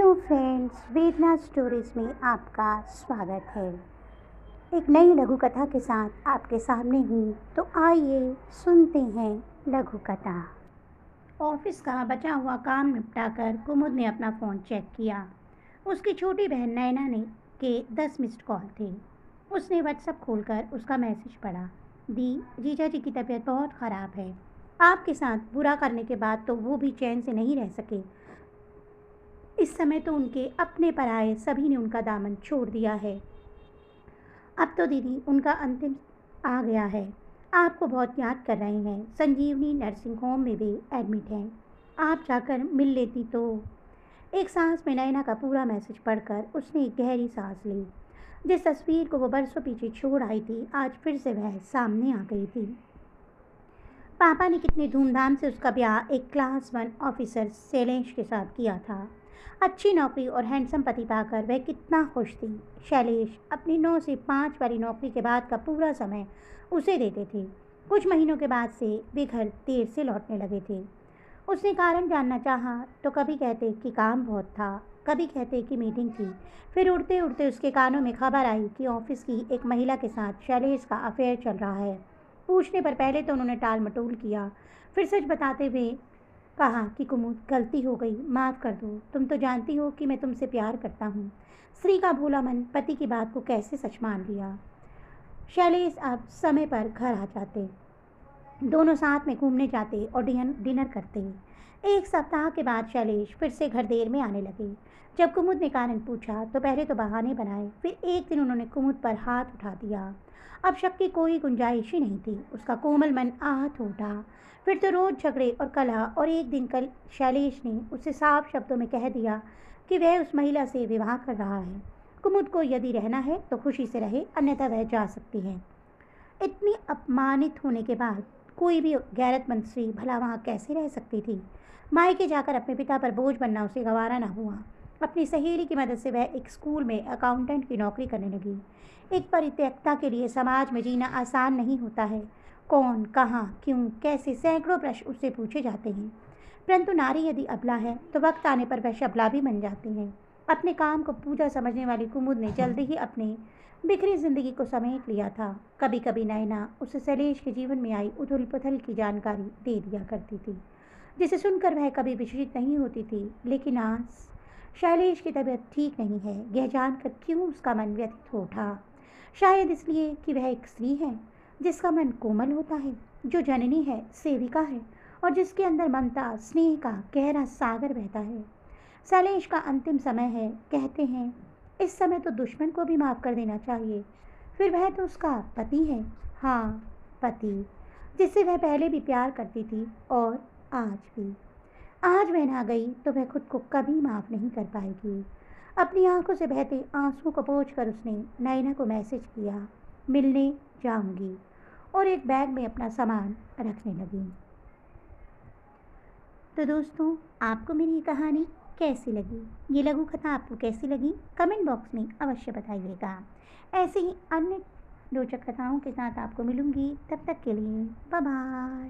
Hello friends, वेदना stories में आपका स्वागत है। एक नई लघु कथा के साथ आपके सामने हूँ, तो आइए सुनते हैं लघु कथा। ऑफिस का बचा हुआ काम निपटाकर कुमुद ने अपना फ़ोन चेक किया। उसकी छोटी बहन नैना ने के 10 मिस्ड कॉल थे। उसने व्हाट्सएप खोलकर उसका मैसेज पढ़ा। दी, जीजा जी की तबीयत बहुत ख़राब है। आपके साथ बुरा करने के बाद तो वो भी चैन से नहीं रह सके। इस समय तो उनके अपने पराए सभी ने उनका दामन छोड़ दिया है। अब तो दीदी उनका अंतिम आ गया है। आपको बहुत याद कर रहे हैं। संजीवनी नर्सिंग होम में भी एडमिट हैं। आप जाकर मिल लेती तो। एक सांस में नैना का पूरा मैसेज पढ़कर उसने एक गहरी सांस ली। जिस तस्वीर को वो बरसों पीछे छोड़ आई थी, आज फिर से वह सामने आ गई थी। पापा ने कितने धूमधाम से उसका ब्याह एक क्लास 1 ऑफिसर शैलेश के साथ किया था। अच्छी नौकरी और हैंडसम पति पाकर वह कितना खुश थी। शैलेश अपनी 9 से 5 वाली नौकरी के बाद का पूरा समय उसे देते थे। कुछ महीनों के बाद से वे घर देर से लौटने लगे थे। उसने कारण जानना चाहा तो कभी कहते कि काम बहुत था, कभी कहते कि मीटिंग थी। फिर उड़ते उड़ते उसके कानों में खबर आई कि ऑफिस की एक महिला के साथ शैलेश का अफेयर चल रहा है। पूछने पर पहले तो उन्होंने टाल मटोल किया, फिर सच बताते हुए कहा कि कुमुद, गलती हो गई, माफ़ कर दो। तुम तो जानती हो कि मैं तुमसे प्यार करता हूँ। स्त्री का भोला मन पति की बात को कैसे सच मान लिया। शैलेश अब समय पर घर आ जाते, दोनों साथ में घूमने जाते और डिनर करते। एक सप्ताह के बाद शैलेश फिर से घर देर में आने लगे। जब कुमुद ने कारण पूछा तो पहले तो बहाने बनाए, फिर एक दिन उन्होंने कुमुद पर हाथ उठा दिया। अब शक की कोई गुंजाइश ही नहीं थी। उसका कोमल मन आहत हो उठा। फिर तो रोज झगड़े और कलह, और एक दिन कल शैलेश ने उसे साफ शब्दों में कह दिया कि वह उस महिला से विवाह कर रहा है। कुमुद को यदि रहना है तो खुशी से रहे, अन्यथा वह जा सकती है। इतनी अपमानित होने के बाद कोई भी गैरतमंद स्त्री भला वहाँ कैसे रह सकती थी। मायके जाकर अपने पिता पर बोझ बनना उसे गवारा न हुआ। अपनी सहेली की मदद से वह एक स्कूल में अकाउंटेंट की नौकरी करने लगी। एक परित्यक्ता के लिए समाज में जीना आसान नहीं होता है। कौन, कहाँ, क्यों, कैसे, सैकड़ों प्रश्न उससे पूछे जाते हैं। परंतु नारी यदि अबला है तो वक्त आने पर वह शबला भी बन जाती है। अपने काम को पूजा समझने वाली कुमुद ने जल्दी ही अपने बिखरी जिंदगी को समेट लिया था। कभी कभी नैना उसे शैलेश के जीवन में आई उथल पुथल की जानकारी दे दिया करती थी, जिसे सुनकर वह कभी विचलित नहीं होती थी। लेकिन आज शैलेश की तबीयत ठीक नहीं है, यह जानकर क्यों उसका मन व्यथित हो उठा। शायद इसलिए कि वह एक स्त्री है जिसका मन कोमल होता है, जो जननी है, सेविका है, और जिसके अंदर ममता स्नेह का गहरा सागर बहता है। शैलेश का अंतिम समय है। कहते हैं इस समय तो दुश्मन को भी माफ़ कर देना चाहिए। फिर वह तो उसका पति है। हाँ, पति, जिससे वह पहले भी प्यार करती थी और आज भी। आज वह ना गई तो वह खुद को कभी माफ़ नहीं कर पाएगी। अपनी आंखों से बहते आंसुओं को पोंछकर उसने नैना को मैसेज किया, मिलने जाऊंगी, और एक बैग में अपना सामान रखने लगी। तो दोस्तों, आपको मेरी ये कहानी कैसी लगी? ये लघु कथा आपको कैसी लगी? कमेंट बॉक्स में अवश्य बताइएगा। ऐसे ही अन्य रोचक कथाओं के साथ आपको मिलूंगी। तब तक के लिए बाय बाय।